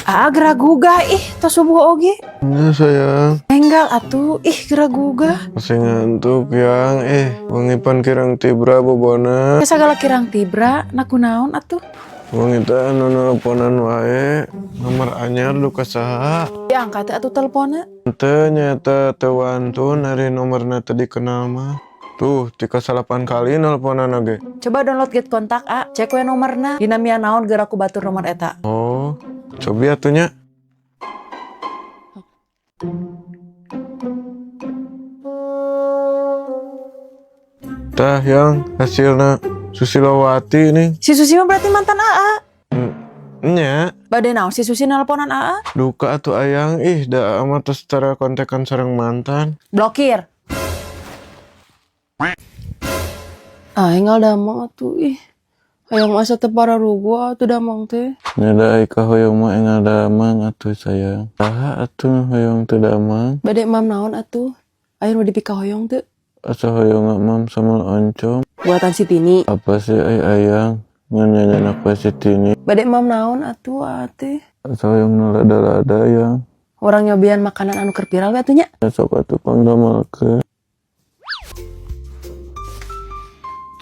Geraguga tos subuh oge. Ya sayang, Enggal atuh geraguga. masih ngantuk yang wangipan kirang tibra bobona. Segala kirang tibra nakunaon atuh. Wangita anu nelponan wae, nomor anyar lu kasaha. Diangkat atuh teleponnya. Teu nyata teu wantun ari nomorna teu dikenal mah. Tuh, 38 kali nelponan ge. Coba download get kontak cek we nomorna. Dina mia naon geura aku batur nomor eta. Oh, cobi atunya. Tah yang hasilna Susilowati nih. Si Susi mah berarti mantan Nya, Bade naon si Susi nelponan duka atuh ayang da amat setara kontekan sareng mantan. Blokir. Enggal damang atuh hayang masa teu pararugo atuh damang teh. Nyada ai ka hoyong mah engal damang atuh sayang. Saha atuh hoyong teu damang? Bade mam naon atuh? Aya nu dipika hoyong teu? Asa hoyong mam sama oncom. Buatan si Tini. Apa sih ayang? Nyanyian apa sih ini? Bade mam naon atuh teh? Asa hoyong nalada-lada yang. Orang nyobian makanan anu keur viral we atuh nya. Sok atuh pangdamalkeun.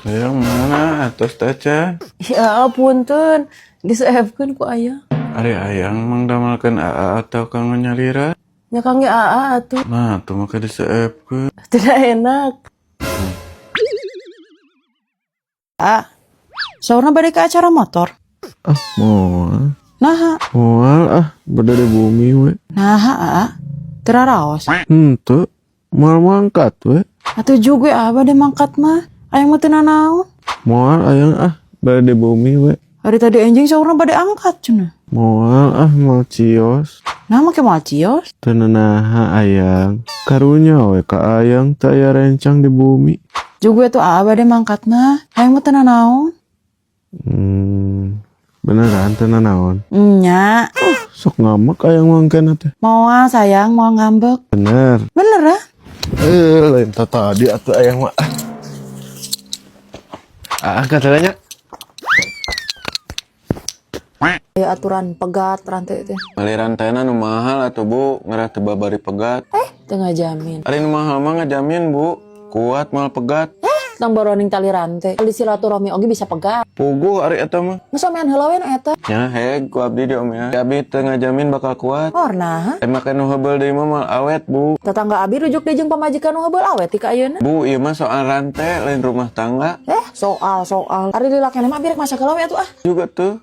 Sayang mana atos tacan? Ya punten, diseefkeun ku aya. Ari ayang mangdamalkeun AA atau kang nyalira? Nya kang ge atuh. Nah, tuh maka diseepkeun. Tidak enak. Saurna bade ke acara motor. Moal. Naha. Moal beda di bumi we. Naha teraraos. Henteu. Moal mangkat we. Atuh juga bade mangkat mah. Aya mah teu nanaon. Moal ayang beda di bumi we. Hari tadi anjing saurna bade angkat cenah. Moal mal cios. Nah make moal cios. Teu naha ayang. Karunya we ka ayang teu aya rencang di bumi. Juga tuh bade mangkat mah. Aya mah teu nanaon. Beneran teu nanaon. Nya. Sok ngamak ayang mangkena teh. Moal sayang, moal ngambek. Bener. Bener Lain tadi atuh ayang mah. Katanya. Ya aturan pegat rantai teh. Bali rantena nu mahal atuh Bu, ngarah teu babari pegat. Teu ngajamin. Ari nu mahal mah ngajamin Bu, kuat mal pegat. Tang baroning tali rantai. Di silaturahmi oge bisa pegat. Puguh ari eta mah. Nu samean heula we nu eta. Nya heg ku abdi di om ya. Abdi teu ngajamin bakal kuat. Horna. Make nu heubeul deui mah mal awet Bu. Tetangga abi rujuk deui jeung pamajikan nu heubeul awet ti ka ayeuna. Bu, ieu mah soal rantai lain rumah tangga. Soal. Ari lila keneh mah birek masak heula we atuh Juga tuh.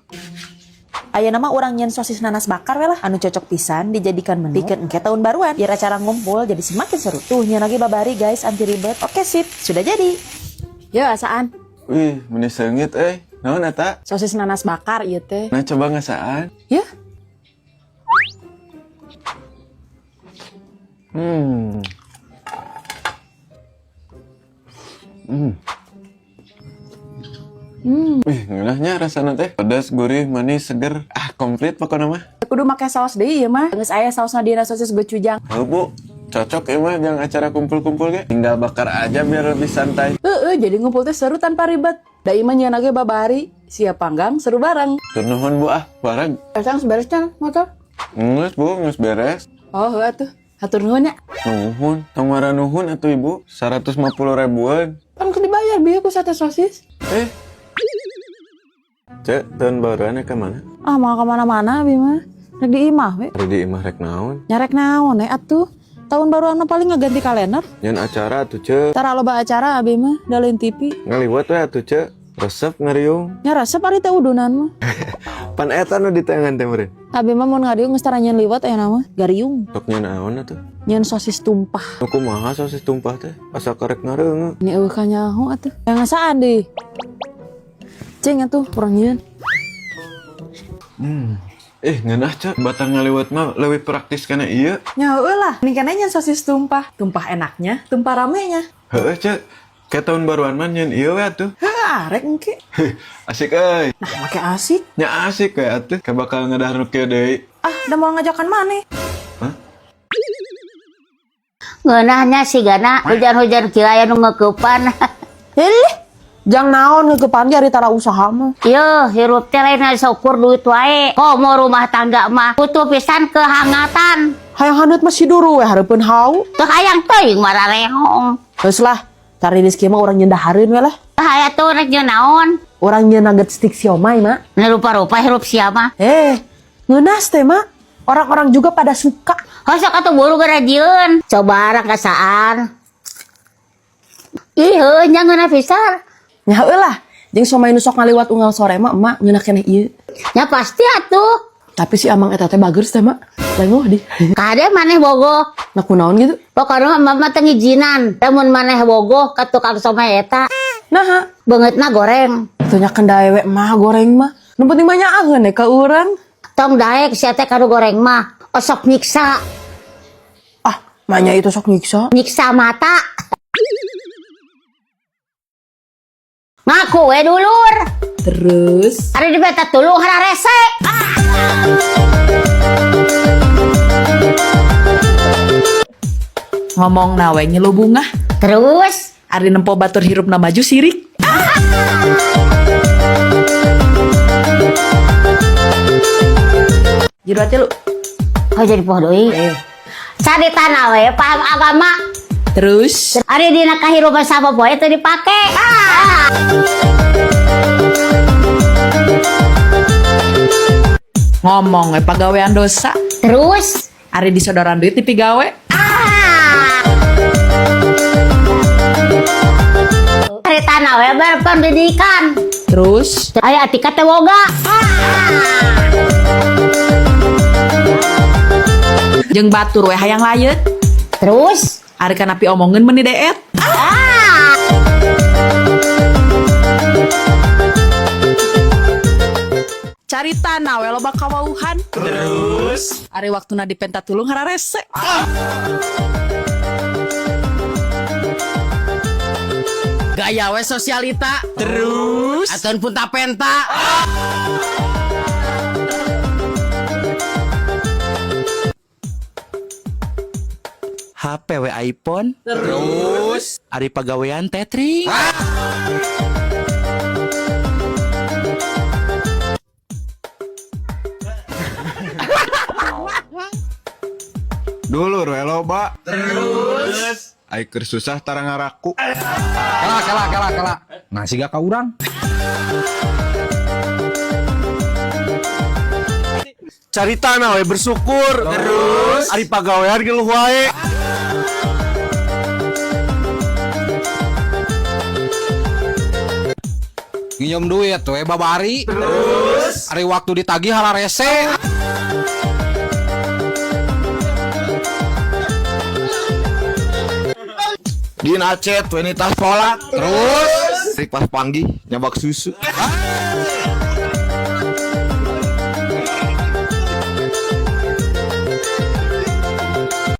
Ayeuna mah urang nyen sosis nanas bakar we lah. Anu cocok pisan dijadikan menu pikeun engke tahun baruan. Biar acara ngumpul jadi semakin seru. Tuh nyen lagi babari guys, anti ribet. Oke sip, sudah jadi. Yo asaan? Wih, meni seungit naon eta? Sosis nanas bakar ieu teh. Nah coba ngasaan. Ya. Wih, ngeunahnya rasana teh. Pedas, gurih, manis, seger. Komplit pokona mah. Kudu make saos deui ieu mah. Geus aya saosna dina sosis gochujang. Heuh Bu, cocok ya mah yang acara kumpul-kumpul ge. Tinggal bakar aja biar lebih santai. Jadi ngumpul teh seru tanpa ribet. Da ieu mah nyeun ge babari, siap panggang seru bareng. Tur nuhun Bu bareng. Esang beres can motor? Geus Bu, geus beres. Oh atuh. Hatur nuhun nya. Nuhun, tamara nuhun atuh Ibu. 150 ribuan. Kan kudu dibayar bieu ku sate sosis. Cek, tahun baruan ke mana? Mau kemana-mana abi mah. Rek di imah we. Hari di imah rek naon? Nyarek naon atuh. Tahun baruan mah paling ngeganti kalender. Nyen acara atuh Cek. Tara loba acara abi mah daleun TV. Ngaliwat we atuh Cek. Resep ngariung. Nya resep ari teh udunan mah. Pan eta nu ditengan teh meureun. Abi mah mun ngariung geus tara nyeun liwat aya nama gariung. Sok nyen naon atuh? Nyeun sosis tumpah. Nu kumaha sosis tumpah teh? Asa karek ngareungeun. Ini eueuh ka nyaho atuh. Yang ngasaan deui. Ceng atuh urang nyeun. Ngeunah Cek. Batang ngaliwat mah leuwih praktis kana ieu. Nya heueuh lah. Ini kan nyeun sosis tumpah. Tumpah enaknya, tumpah ramenya. Heueuh Cek. Kayak tahun baruan mah nyen ieu we atuh. Arek engke. Asik euy. Nah, make asik. Nya asik we atuh. Ka bakal ngadahar kieu deui. Da mau ngajakan maneh. Ngeunahnya si Gana hujan-hujan kira aya nu ngeukepan. Helih. Jang naon ngegepan ge ari tara usaha mah. Ieu hirup teh lain saukur duit wae. Komo rumah tangga mah butuh pisan kehangatan. Hayang handeup mah si duru we hareupeun hau. Teu hayang teuing mararehong. Geus lah, tari rezeki mah urang nyendahareun we lah. Teu aya tuh rek jeung naon. Urang nyeun nugget stick siomay mah. Nu rupa-rupa hirup sia mah. Ngeunas teh mah. Orang-orang juga pada suka. Hosok atuh buru garajieun. Coba rakasaan. Ih, heuh nya ngeunah pisan. Nya heuh lah, jeung somay nu sok ngaliwat unggal sore mah emak ngeunah keneh ieu. Ya pasti atuh. Tapi si Amang eta teh bageus teh mah. Lengoh di. Kade maneh bogoh. Nah kunaon gitu? Pokona mah teu ngijinan. Lamun maneh bogoh ka tukang somay eta. Nah, Beungeutna goreng. teu nya kendae we mah goreng mah. Nu penting mah nyaaheun ka urang. Tong daek sia teh kanu goreng mah. Osok nyiksa. Ah, mahnya itu sok nyiksa. Nyiksa mata. Ngaku we dulur. Terus Ari di beta tuluh hararese. ngomong nawe ngilu bunga. Terus Ari nempo batur hirupna maju sirik. Jiru hati lu. kau jadi poho deui. Sadi tanah we paham agama. Terus Ari dina kahirupan sapopoe teu dipake. ngomong we pagawean dosa. Terus Ari disodoran duit di pigawe. Ari tanah we berpendidikan. Terus Aya atika teh woga. jeung batur we hayang layet. Terus Ari kanapi omongin meni deet. Carita nawe loba kawauhan. Terus Ari waktuna di pentatulung hararese. Gaya we sosialita. Terus Aton punta penta. HP we iPhone. Terus Ari pagawean Tetris. Dulur we loba. Terus ai keur susah tara ngaraku. Kala. Nasi gak ka urang. Carita na we bersyukur. Terus ari pagawean geuleuh wae. Nginjom duit we babari. Terus ari waktu ditagih hararese. Dina chat we nita sekolah. Terus Rik pas panggih nyabak susu.